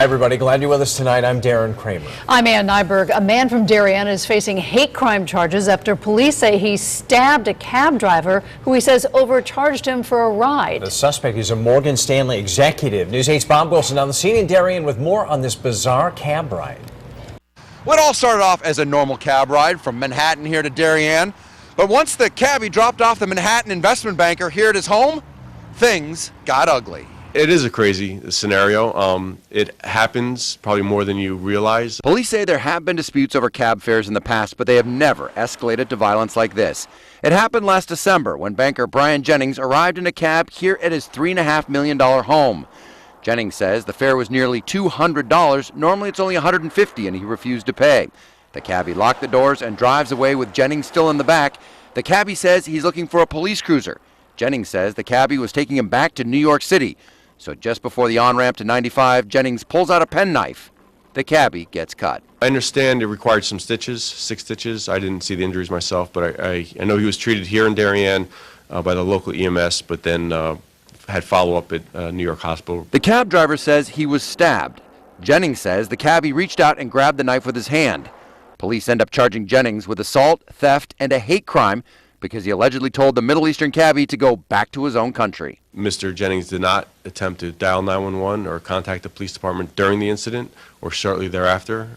Everybody, glad you're with us tonight. I'm Darren Kramer. I'm Ann Nyberg. A man from Darien is facing hate crime charges after police say he stabbed a cab driver who he says overcharged him for a ride. The suspect is a Morgan Stanley executive. News 8's Bob Wilson on the scene in Darien with more on this bizarre cab ride. Well, it all started off as a normal cab ride from Manhattan here to Darien. But once the cabbie dropped off the Manhattan investment banker here at his home, things got ugly. It is a crazy scenario. It happens probably more than you realize. Police say there have been disputes over cab fares in the past, but they have never escalated to violence like this. It happened last December when banker Brian Jennings arrived in a cab here at his $3.5 million home. Jennings says the fare was nearly $200. Normally it's only $150, and he refused to pay. The cabbie locked the doors and drives away with Jennings still in the back. The cabbie says he's looking for a police cruiser. Jennings says the cabbie was taking him back to New York City. So just before the on-ramp to 95, Jennings pulls out a penknife. The cabbie gets cut. I understand it required some stitches, 6 stitches. I didn't see the injuries myself, but I know he was treated here in Darien by the local EMS, but then had follow-up at New York Hospital. The cab driver says he was stabbed. Jennings says the cabbie reached out and grabbed the knife with his hand. Police end up charging Jennings with assault, theft, and a hate crime because he allegedly told the Middle Eastern cabbie to go back to his own country. Mr. Jennings did not attempt to dial 911 or contact the police department during the incident or shortly thereafter,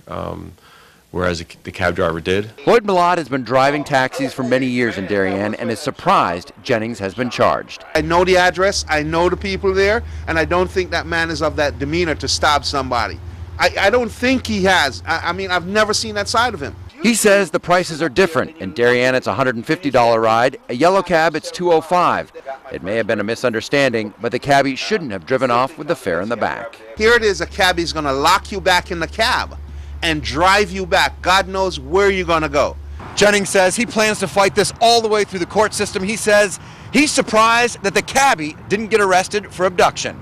whereas the cab driver did. Lloyd Millard has been driving taxis for many years in Darien and is surprised Jennings has been charged. I know the address, I know the people there, and I don't think that man is of that demeanor to stab somebody. I don't think he has. I mean, I've never seen that side of him. He says the prices are different. In Darien, it's a $150 ride. A yellow cab, it's $205. It may have been a misunderstanding, but the cabbie shouldn't have driven off with the fare in the back. Here it is, a cabbie's going to lock you back in the cab and drive you back. God knows where you're going to go. Jennings says he plans to fight this all the way through the court system. He says he's surprised that the cabbie didn't get arrested for abduction.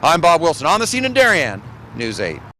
I'm Bob Wilson on the scene in Darien, News 8.